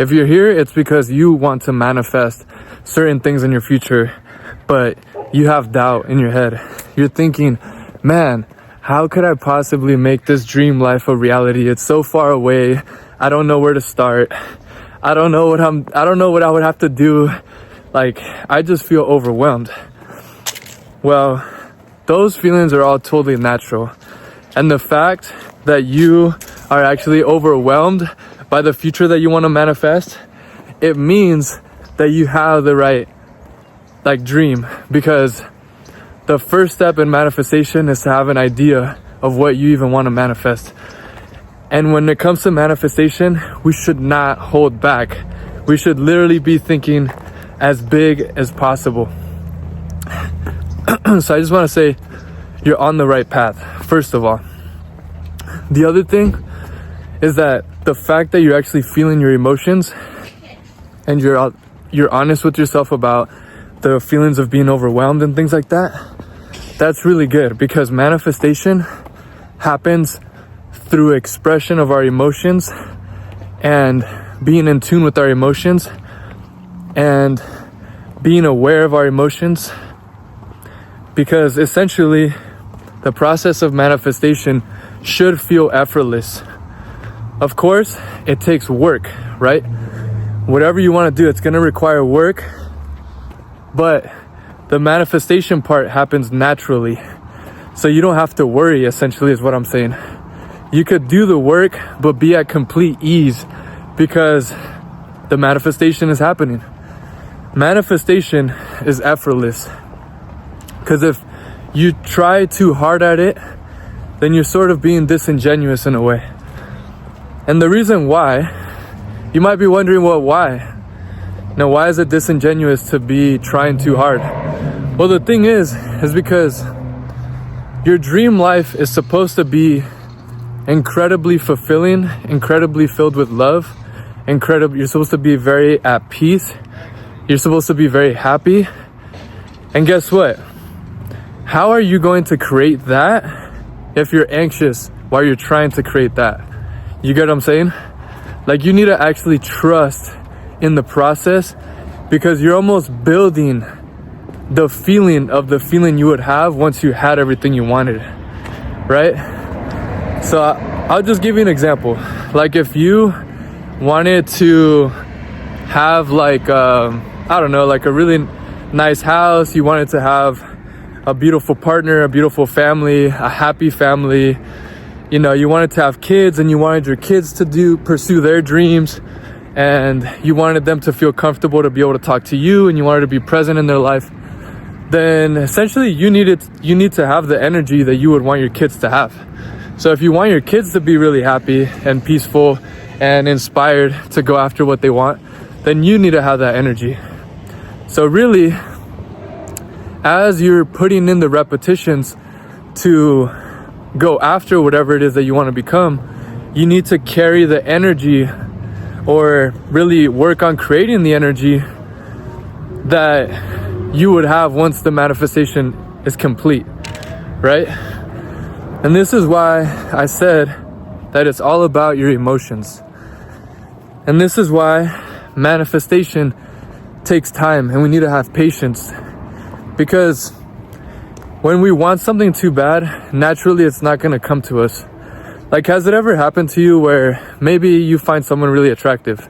If you're here, it's because you want to manifest certain things in your future, but you have doubt in your head. You're thinking, man, how could I possibly make this dream life a reality? It's so far away. I don't know where to start. I don't know what I would have to do. Like, I just feel overwhelmed. Well, those feelings are all totally natural. And the fact that you are actually overwhelmed by the future that you want to manifest, it means that you have the right dream, because the first step in manifestation is to have an idea of what you even want to manifest. And when it comes to manifestation, we should not hold back. We should literally be thinking as big as possible. So I just want to say you're on the right path, first of all. The other thing is that the fact that you're actually feeling your emotions and you're honest with yourself about the feelings of being overwhelmed and things like that, that's really good, because manifestation happens through expression of our emotions and being in tune with our emotions and being aware of our emotions. Because essentially the process of manifestation should feel effortless. Of course, it takes work, right? Whatever you want to do, it's going to require work, but the manifestation part happens naturally. So you don't have to worry, essentially, is what I'm saying. You could do the work, but be at complete ease, because the manifestation is happening. Manifestation is effortless. Because if you try too hard at it, then you're sort of being disingenuous in a way. And the reason why, you might be wondering, well, why? Now, why is it disingenuous to be trying too hard? Well, the thing is because your dream life is supposed to be incredibly fulfilling, incredibly filled with love, you're supposed to be very at peace. You're supposed to be very happy. And guess what? How are you going to create that if you're anxious while you're trying to create that? You get what I'm saying? Like, you need to actually trust in the process, because you're almost building the feeling you would have once you had everything you wanted, right? So I'll just give you an example. Like, if you wanted to have a really nice house, you wanted to have a beautiful partner, a beautiful family, a happy family, you wanted to have kids, and you wanted your kids to pursue their dreams, and you wanted them to feel comfortable to be able to talk to you, and you wanted to be present in their life, then essentially you need to have the energy that you would want your kids to have. So if you want your kids to be really happy and peaceful and inspired to go after what they want, then you need to have that energy. So really, as you're putting in the repetitions to go after whatever it is that you want to become, you need to carry the energy, or really work on creating the energy that you would have once the manifestation is complete, right? And this is why I said that it's all about your emotions. And this is why manifestation takes time, and we need to have patience. Because when we want something too bad, naturally it's not going to come to us. Like, has it ever happened to you where maybe you find someone really attractive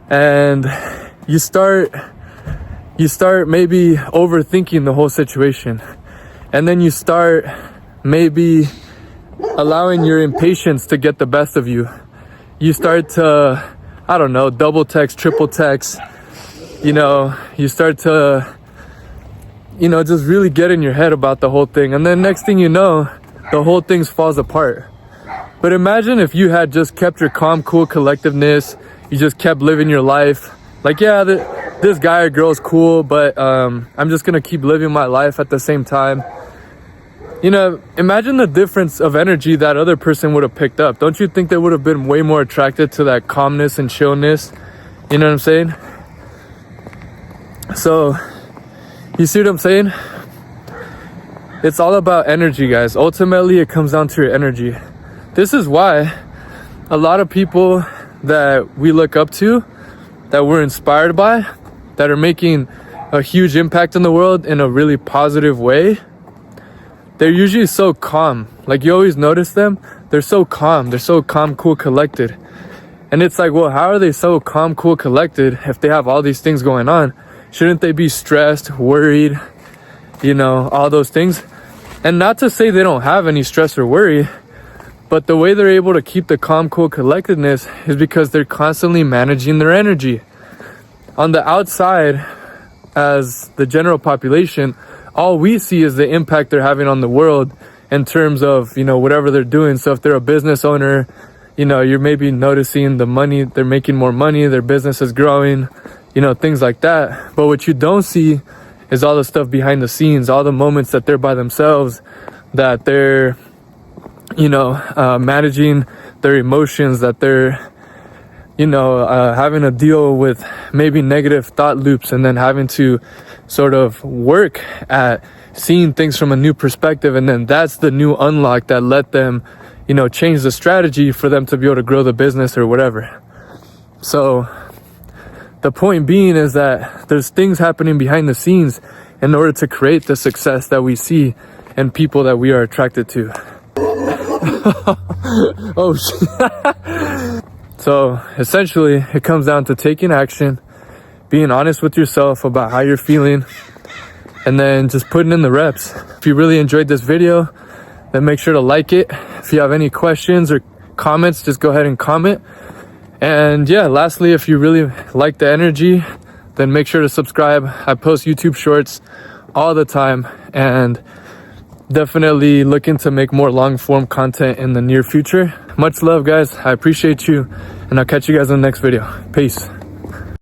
and you start maybe overthinking the whole situation, and then you start maybe allowing your impatience to get the best of you. You start to, double text, triple text, you start to just really get in your head about the whole thing. And then next thing you know, the whole thing falls apart. But imagine if you had just kept your calm, cool collectiveness. You just kept living your life. Like, yeah, this guy or girl is cool, but I'm just going to keep living my life at the same time. Imagine the difference of energy that other person would have picked up. Don't you think they would have been way more attracted to that calmness and chillness? You know what I'm saying? So, you see what I'm saying? It's all about energy, guys. Ultimately, it comes down to your energy. This is why a lot of people that we look up to, that we're inspired by, that are making a huge impact in the world in a really positive way, they're usually so calm. Like, you always notice them, they're so calm, cool, collected. And it's like, well, how are they so calm, cool, collected if they have all these things going on? Shouldn't they be stressed, worried, you know, all those things? And not to say they don't have any stress or worry, but the way they're able to keep the calm, cool collectedness is because they're constantly managing their energy. On the outside, as the general population, all we see is the impact they're having on the world in terms of, you know, whatever they're doing. So if they're a business owner, you know, you're maybe noticing the money, they're making more money, their business is growing, you know, things like that. But what you don't see is all the stuff behind the scenes, all the moments that they're by themselves, that they're, you know, managing their emotions, that they're, you know, having to deal with maybe negative thought loops, and then having to sort of work at seeing things from a new perspective. And then that's the new unlock that let them, you know, change the strategy for them to be able to grow the business or whatever. So the point being is that there's things happening behind the scenes in order to create the success that we see in people that we are attracted to. Oh shit. So essentially it comes down to taking action, being honest with yourself about how you're feeling, and then just putting in the reps. If you really enjoyed this video, then make sure to like it. If you have any questions or comments, just go ahead and comment. And yeah, lastly, if you really like the energy, then make sure to subscribe. I post YouTube shorts all the time, and definitely looking to make more long form content in the near future. Much love, guys. I appreciate you, and I'll catch you guys in the next video. Peace.